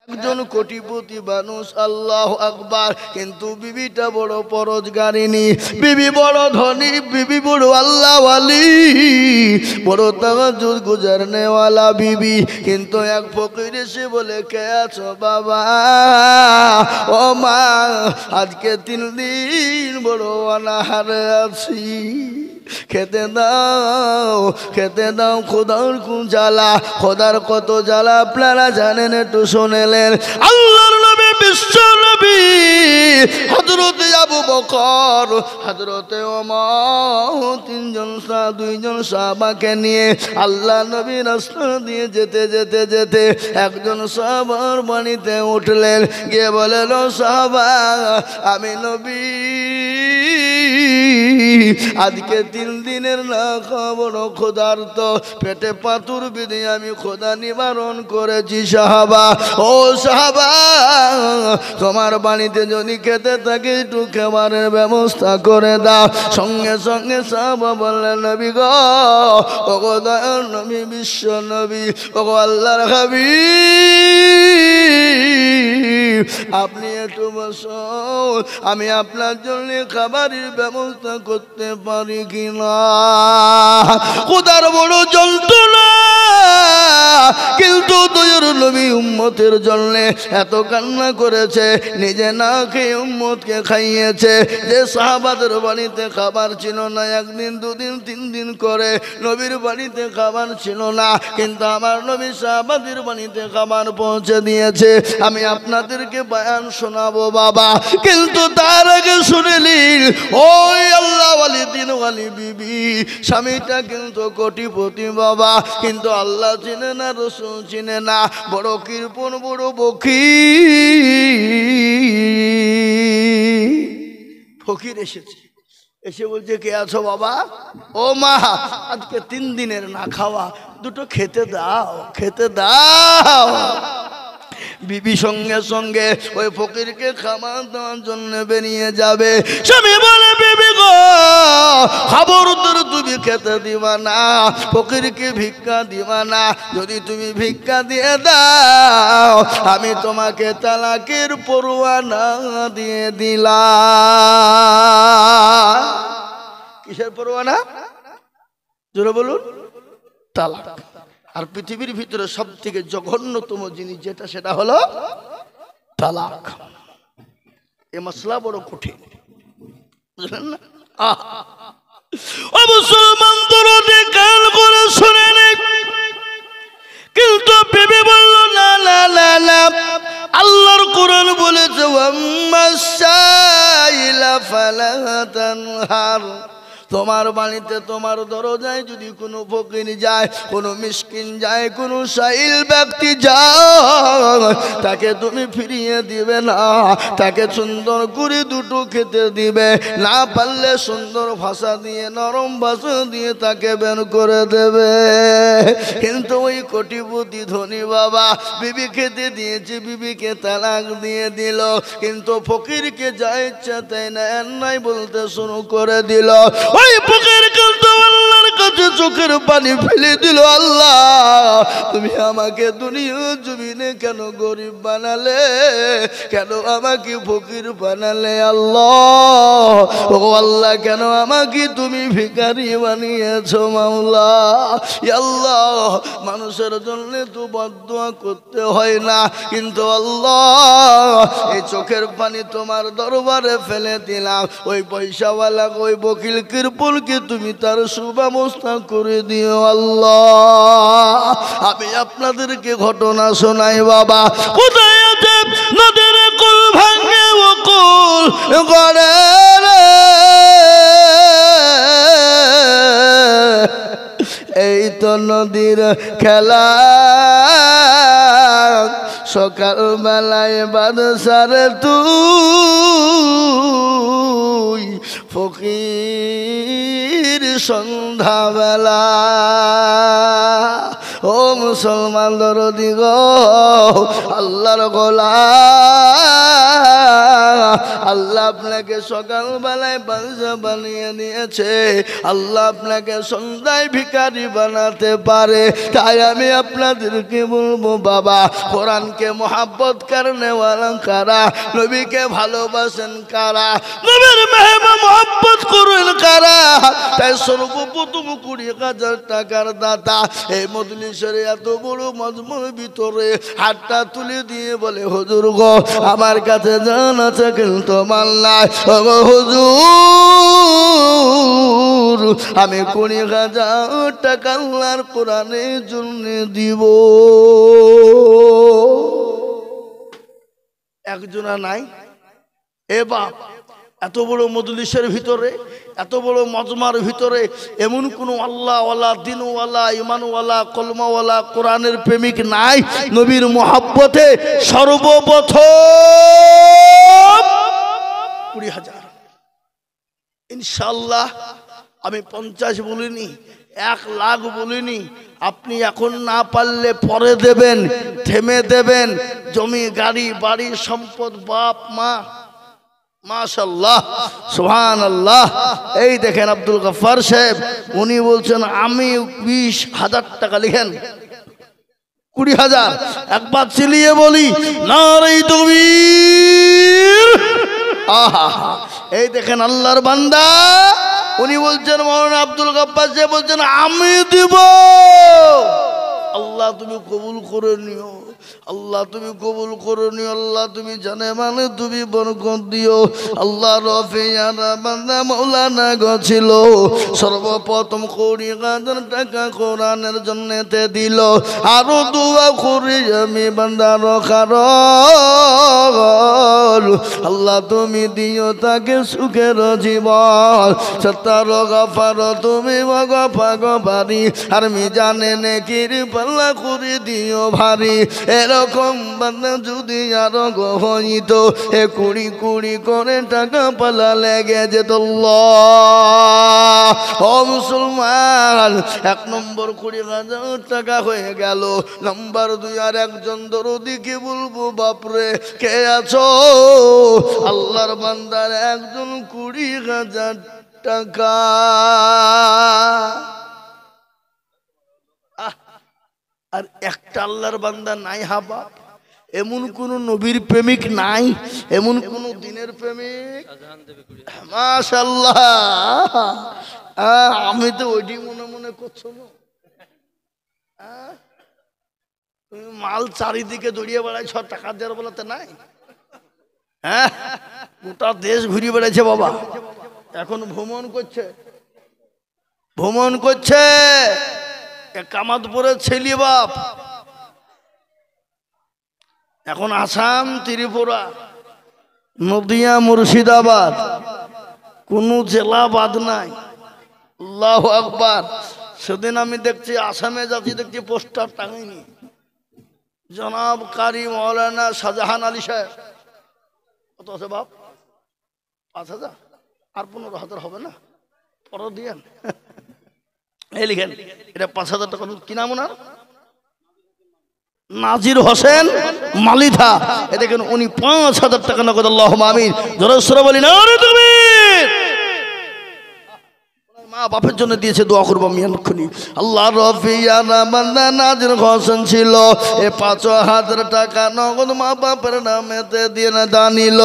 একজন কোটিপতি মানুষ, আল্লাহু আকবার, কিন্তু বিবিটা বড় পরজগারিনী, বিবি বড় ধনী, বিবি বড় আল্লাহওয়ালি, বড় তাওয়াজ্জুদ গুজারনেওয়ালা বিবি। কিন্তু এক ফকির এসে বলে, কে আছো বাবা? ও মা, আজকে 3 দিন বড় অনাহারে আছি, খেতে দাও, খেতে দাও। খোদার কোন জ্বালা, খোদার কত জ্বালা আপনারা জানেন, একটু শুনেলেন। আল্লাহর নবী, বিশ্ব নবী হযরতে আবু বকর, হযরতে ওমর, 2জন সাহাবাকে নিয়ে আল্লাহ নবী রাস্তা দিয়ে যেতে যেতে যেতে একজন সাহাবার বাড়িতে উঠলেন, গিয়ে বলেন, ও সাহাবা, আমি নবী আজকে 3 দিনের না খাবার ক্ষুধার্ত, পেটে পাথর বিধে আমি ক্ষুধা নিবারণ করেছি। সাহাবা, ও সাহাবা, তোমার বাড়িতে যদি খেতে থাকে একটু খাবারের ব্যবস্থা করে দাও। সঙ্গে সঙ্গে সাহাবা বললেন, নবী গো, ও গো দয়ার নবী, বিশ্ব নবী, ও গো আল্লাহর হাবিব, আপনি একটু বসুন, আমি আপনার জন্য খাবারের ব্যবস্থা করতে পারি কিনা। খোদার বড় যন্ত্রণা, কিন্তু দয়ার নবী উম্মতের জন্য এত কান্না করেছে, নিজে না খেয়ে উম্মতকে খাইয়েছে। যে সাহাবাদের বাড়িতে খাবার ছিল না, 1 দিন 2 দিন 3 দিন করে নবীর বাড়িতে খাবার ছিল না, কিন্তু আমার নবী সাহাবাদের বাড়িতে খাবার পৌঁছে দিয়েছে। আমি আপনাদেরকে বয়ান শোনাবো বাবা, কিন্তু তার আগে শুনে নিন, ওই আল্লাহওয়ালি দিনওয়ালি বিবি, স্বামীটা কিন্তু কোটিপতি বাবা, কিন্তু আল্লাহ চিনে না, রসুল চিনে না, বড় কৃপণ, বড় বকি। ফকির এসেছে, এসে বলছে, কে আছো বাবা? ও মা, আজকে 3 দিনের না খাওয়া, দুটো খেতে দাও, খেতে দাও। বিবি সঙ্গে সঙ্গে ওই ফকিরকে খাবার দেওয়ার জন্য বেরিয়ে যাবে। স্বামী বলে, বিবি গো, খবরদার তুমি খেতে দিবা না, ফকিরকে ভিক্ষা দিবা না। যদি তুমি ভিক্ষা দিয়ে দাও, আমি তোমাকে তালাকের পরোয়ানা দিয়ে দিলাম। কিসের পরোয়ানা? জোরে বলুন। তালাক। আর পৃথিবীর ভিতরে সব থেকে জঘন্যতম জিনিস যেটা, সেটা হলো তালাক। এ মশলা বড় কঠিন, বুঝলেন না? ও মুসলমান, দরদে কান করে শুনে নে। কিন্তু বিবি বলল, না না না না, আল্লাহর কোরআন বলেছে, ওয়াম্মাসাইলা ফালা তানহার। তোমার বাড়িতে, তোমার দরজায় যদি কোনো ফকির যায়, কোনো মিসকিন যায়, কোনো সাইল ব্যক্তি যায়, তাকে তুমি ফিরিয়ে দিবে না, তাকে সুন্দর করে দুটো খেতে দিবে, না পারলে সুন্দর ভাষা দিয়ে, নরম ভাষা দিয়ে তাকে বের করে দেবে। কিন্তু ওই কোটিপতি ধনী বাবা বিবি খেতে দিয়েছে, বিবিকে তালাক দিয়ে দিল, কিন্তু ফকিরকে যা ইচ্ছা তাই না নাই বলতে শুরু করে দিল। ওই ফকির কিন্তু আল্লাহর কাছে চোখের পানি ফেলে দিল, আল্লাহ তুমি আমাকে দুনিয়ার জমিনে কেন গরিব বানালে, কেন আমাকে ফকির বানালে? আল্লাহ, ও আল্লাহ, কেন আমাকে তুমি ভিখারি বানিয়েছো মাওলা? আল্লাহ, মানুষের জন্য তো বদদুয়া করতে হয় না, কিন্তু আল্লাহ এই চোখের পানি তোমার দরবারে ফেলে দিলাম, ওই পয়সাওয়ালা, ওই বকিল কৃপণকে তুমি তার সুব্যবস্থা করে দিও আল্লাহ। আমি আপনাদেরকে ঘটনা শোনাই বাবা। কোথায় আছে নদীর কুল ভাঙে ও কুল গড়ে রে, এই তো নদীর খেলা, সকাল বেলায় বাদশারে তুই, ফকির সন্ধ্যাবেলা। ও মুসলমান দরদি গো, আল্লাহর গোলাম, আল্লাহ আপনাকে সকালবেলায় বাদশা বানিয়ে নিয়েছে, আল্লাহ আপনাকে সন্ধ্যায় ভিখারি বানাতে পারে। তাই আমি আপনাদেরকে বলবো বাবা, কোরআনকে মোহাব্বত করনে ওয়ালা কারা, নবীকে ভালোবাসেন কারা, নবীর মেহমান মোহাব্বত করেন কারা। তাই সর্বপ্রথম 20,000 টাকার দাতা এই মজলিসের এত বড় মজমুর ভিতরে হাতটা তুলে দিয়ে বলে, হুজুর গো আমার কাছে জান আছে কিন্তু মাল নাই, ওগো হুজুর আমি 20,000 টাকা আল্লাহর কোরআনের জন্য দিব। একজনা নাই? এ বাপ, এত বড় মজলিসের ভিতরে, এত বড় মজমার ভিতরে এমন কোন আল্লাহওয়ালা, দিনওয়ালা, ইমানওয়ালা, কলমাওয়ালা, কোরআনের প্রেমিক নাই? নবীর মোহাব্বতে সর্বপ্রথম 20,000। ইনশাআল্লাহ আমি 50 বলিনি, 1 লাখ বলিনি। আপনি এখন না পারলে পরে দেবেন, থেমে দেবেন। জমি, গাড়ি, বাড়ি, সম্পদ, বাপ মা, মাশাআল্লাহ, সুবহানাল্লাহ। এই দেখেন আব্দুল গফফার সাহেব, উনি বলছেন আমি 20,000 টাকা লিখেন। 20,000 একবার চিলিয়ে বলি নারে তাকবীর। আহা, এই দেখেন আল্লাহর বান্দা, উনি বলছেন মাওলানা আব্দুল গফফার সাহেব বলছেন আমি দিব। আল্লাহ তুমি কবুল করে নিও, আল্লাহ তুমি কবুল করে নিও, আল্লাহ তুমি জানে মানে তুমি বরকত দিও। আল্লাহ রফিয়ানা বান্দা মাওলানা গছিল, সর্বপ্রথম 20,000 টাকা কোরআনের জন্যতে দিল। আরো দোয়া করি আমি বান্দার কারণ আল্লাহ তুমি দিও তাকে সুখের জীবন। সত্তার গফার তুমি গফা গফারি, আর মিজানে নেকির পাল্লা করে দিও ভারী। এরকম বান্দা যদি আরো হইত, 20 করে টাকা পালা লেগে যেত। ও মুসলমান, 1 নম্বর 20,000 টাকা হয়ে গেল। নাম্বার 2, আর একজন দরদিকে বলবো বাপরে কে আছো? আল্লাহর বান্দার একজন 20,000 টাকা। আর একটা আল্লাহর বান্দা নাই হাবা? এমন কোন নবীর প্রেমিক নাই? এমন কোন দিনের প্রেমিক? মাশাআল্লাহ। আমি তো ওইটি মনে মনে করছো না? তুমি মাল চারিদিকে দৌড়িয়ে বেড়াইছ, টাকা দেওয়ার বলাতে নাই? হ্যাঁ, গোটা দেশ ঘুরিয়ে বেড়াইছে বাবা, এখন ভ্রমণ করছে, ভ্রমণ করছে। কামাতপুরের ছেলে বাপ, এখন আসাম, ত্রিপুরা, নদিয়া, মুর্শিদাবাদ, কোন জেলা বাদ নাই। আল্লাহু আকবার। সেদিন আমি দেখছি আসামে যাচ্ছি, দেখছি পোস্টার টাঙাইনি, জনাব কারি মৌলানা শাহজাহান আলী সাহেব। কত আছে বাপ? 5,000? আর 15,000 হবে না? পরে দিয়েন। এই লিখেন, এটা 5,000 টাকা। কি নাম ওনার? নাজির হোসেন মালিথা। এ দেখেন উনি 5,000 টাকা নগদ। আল্লাহুম্মা আমিন। জোরে সোরে বলি নারে তাকবীর। মা বাপের জন্য দিয়েছে, দোয়া করবো আমি এক্ষুনি। আল্লাহ রফিয়ানা বান্দা নাজির হোসেন ছিল, 5,000 টাকা নগদ মা বাপের নামেতে দিয়ে দানিল।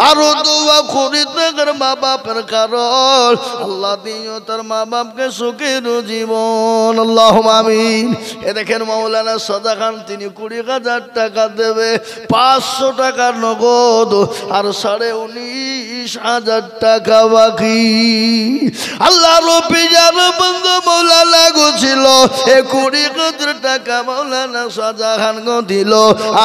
আরো দোয়া করি তার মা বাপের কারণ আল্লাহ দিও তার মা বাপকে সুখের জীবন। আল্লাহুম্মা আমিন। এ দেখেন মাওলানা সাদা খান, তিনি 20,000 টাকা দেবে, 500 টাকা নগদ আর 19,500 টাকা বাকি। আল্লাহ রফিয়ানা বান্দা মাওলানা গছিল, 20,000 টাকা মাওলানা শাহজাহান গো দিল।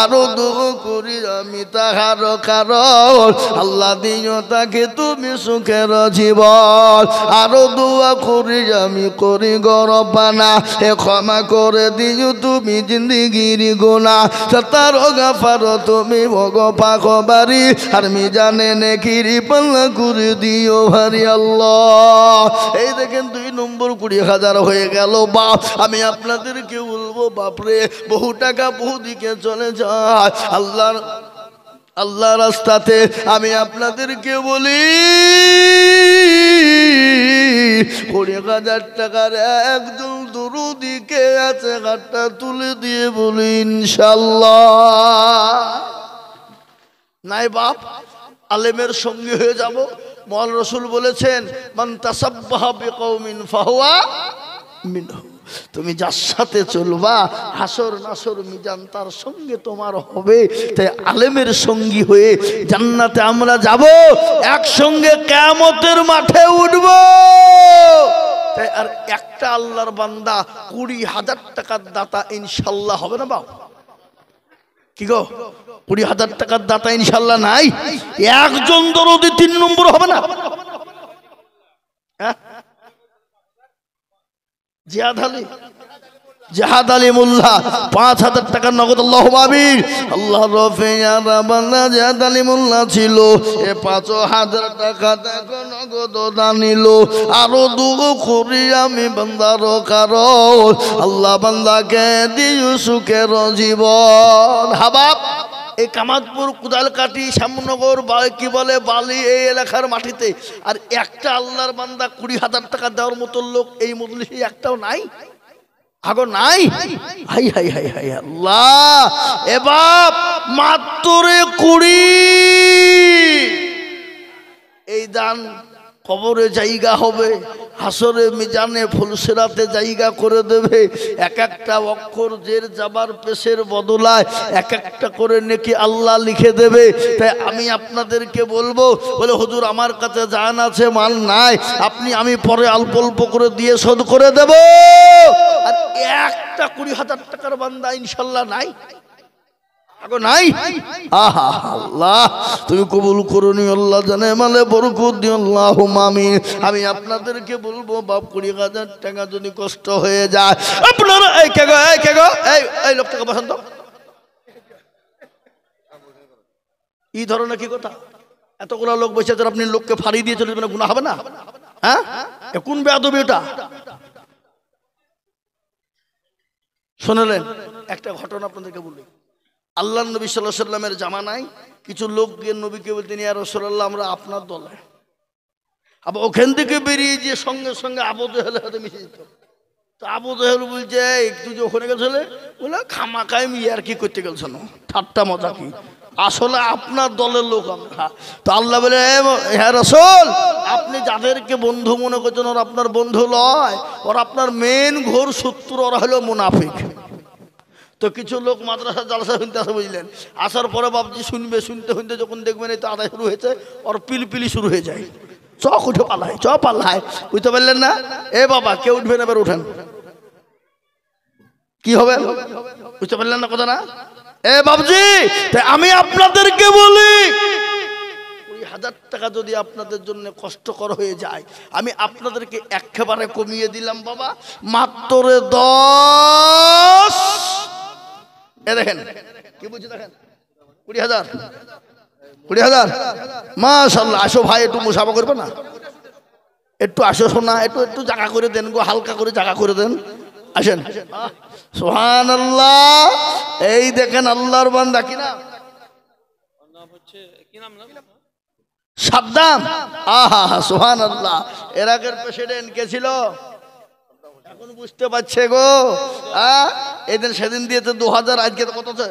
আরো দোয়া করি আমি তাহার কারণ আল্লাহ দিও তাকে তুমি সুখের জীবন। আরো দোয়া করি আমি করি গরবানা, ক্ষমা করে দিও তুমি জিন্দিগির গুনাহ। সত্তার গফার তুমি গফা গফারি, আর মিজানে নেকির পাল্লা করে দিও ভারী। আল্লাহ, এই দেখেন 2 নম্বর 20,000 হয়ে গেল। বাপ, আমি আপনাদেরকে বলবো বাপরে, বহু টাকা বহু দিকে চলে যায়। আল্লাহর আল্লাহ রাস্তাতে আমি আপনাদেরকে বলি 20,000 টাকার একজন দরুদি কে আছে হাতটা তুলে দিয়ে বলি ইনশাআল্লাহ। নাই বাপ, আলেমের সঙ্গে হয়ে যাব। মওলানা রাসূল বলেছেন মান তাসাব্বাহা বিকওমিন ফাহুয়া মিনহু। তুমি যার সাথে চলবা হাসর নাসর মিজান তার সঙ্গে তোমার হবে। তাই আলেমের সঙ্গী হয়ে জান্নাতে আমরা যাব, একসঙ্গে কিয়ামতের মাঠে উঠব। তাই আর একটা আল্লাহর বান্দা 20,000 টাকার দাতা ইনশাআল্লাহ হবে না বাবা? কি গো, 20,000 টাকার দাতা ইনশাআল্লাহ নাই? একজন দরদি 3 নম্বর হবে না? জিহাদ আলী মোল্লা 5,000 টাকা নগদ। আল্লাহুম্মা আমিন। আল্লাহ রফিয়া রাবানা জিহাদ আলী মোল্লা ছিল, এ 5,000 টাকা দেখো নগদ দানিল। আরো দুগো করি আমি বান্দার কারণ, আল্লাহ বান্দাকে দিও সুখের জীবন। হাবাব এই কামাতপুর কুদালকাটি শ্যামনগর কি বলে বালি এই এলাকার মাটিতে আর একটা আল্লাহর বান্দা 20,000 টাকা দেওয়ার মতো লোক এই মজলিসে একটাও নাই? আগো নাই? হাই হাই হাই হাই আল্লাহ। এবার মাত্র 20 এই দান কবরে জায়গা হবে, হাসরে মিজানে ফুলসিরাতে জায়গা করে দেবে। এক একটা অক্ষর জের যাবার পেশের বদলায় এক একটা করে নেকি আল্লাহ লিখে দেবে। তাই আমি আপনাদেরকে বলবো, বলে হুজুর আমার কাছে জান আছে মাল নাই, আমি পরে অল্প অল্প করে দিয়ে শোধ করে দেব। আর একটা 20,000 টাকার বান্দা ইনশাল্লাহ নাই? আগো নাই? আহা আল্লাহ তুমি কবুল করুনি, আল্লাহ জানে মালে বরকত দিও, আল্লাহুম্মা আমিন। আমি আপনাদেরকে বলবো বাপ 20,000 টাকা যদি কষ্ট হয়ে যায় আপনারা এই লোকটাকে পছন্দ এই ধরনের কি কথা? এতগুলো লোক বসে আছেন, আপনি লোককে ফাড়ি দিয়ে চলে যাবেন, গুনাহ হবে না? হ্যাঁ, কোন বেয়াদবি এটা? শুনলেন একটা ঘটনা আপনাদেরকে বলি। আল্লাহ নবী সাল্লাল্লাহু আলাইহি সাল্লামের জামানায় কিছু লোক গিয়ে নবীকে বলতেন, ইয়া রাসূলুল্লাহ আমরা আপনার দলে। আবার ওখান থেকে বেরিয়ে যে সঙ্গে সঙ্গে আবু জেহেলের সাথে মিশে যেত। তো আবু জেহেল বলছে তুই যে ওখানে গেছিলে, বলে খামাকায় আর কি করতে গেছ না, ঠাট্টা মজা কি, আসলে আপনার দলের লোক আমরা। তো আল্লাহ বলে হ্যাঁ রাসূল, আপনি যাদেরকে বন্ধু মনে করছেন ওরা আপনার বন্ধু নয়, ওরা আপনার মেন ঘোর শত্রু, ওরা হলো মুনাফিক। তো কিছু লোক মাদ্রাসা জালসা শুনতে আসে, বুঝলেন, আসার পরে বাবজি শুনবে, শুনতে শুনতে যখন দেখবেন এই তো আদায় শুরু হয়েছে, ওর পিলপিলি শুরু হয়ে যায়, চক উঠে পালায়, চ পাল্লায়, বুঝতে পারলেন না? এ বাবা কেউ উঠবেন, এবার উঠেন, কি হবে বুঝতে পারলেন না কথা না? এ বাবজি আমি আপনাদেরকে বলি 20,000 টাকা যদি আপনাদের জন্য কষ্টকর হয়ে যায়, আমি আপনাদেরকে একেবারে কমিয়ে দিলাম বাবা, মাত্র 10। এ দেখেন কি বুঝি, দেখেন 20,000 মাশাআল্লাহ। আসো ভাই একটু মুসাফা করবে না, একটু আসো শোনা, একটু জায়গা করে দেন গো, হালকা করে জায়গা করে দেন, আসেন। সুবহানাল্লাহ। এই দেখেন আল্লাহর বান্দা, কি নাম? সাদ্দাম। আহা সুবহানাল্লাহ। এর আগের প্রেসিডেন্ট কে ছিল এখন বুঝতে পারছে গো? এদিন সেদিন দিয়েছে 2,000, আজকে কত আছে?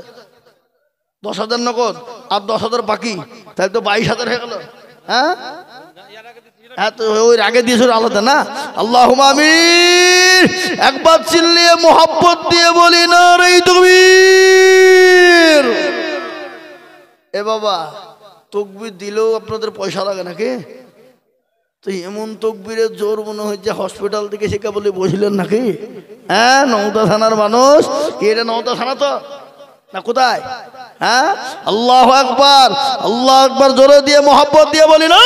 10,000 নগদ আর 10,000 বাকি, তাই তো 22,000 হয়ে গেল। হ্যাঁ হ্যাঁ, তো ওই আগে দিয়েছিল আলাদা না? আল্লাহুম্মা আমিন। একবার চিল্লিয়ে মোহাব্বত দিয়ে বলি না রে তাকবীর। এ বাবা তাকবীর দিলেও আপনাদের পয়সা লাগে নাকি? তো এমন তাকবীরের জোর মনে হচ্ছে হসপিটাল থেকে শিক্ষা বলে বসলেন নাকি? হ্যাঁ, নওদা থানার মানুষ কি? এটা নওদা থানা তো না, কোথায়? হ্যাঁ, আল্লাহু আকবার, আল্লাহু আকবার জোরে দিয়ে মোহাব্বত দিয়ে বলি না।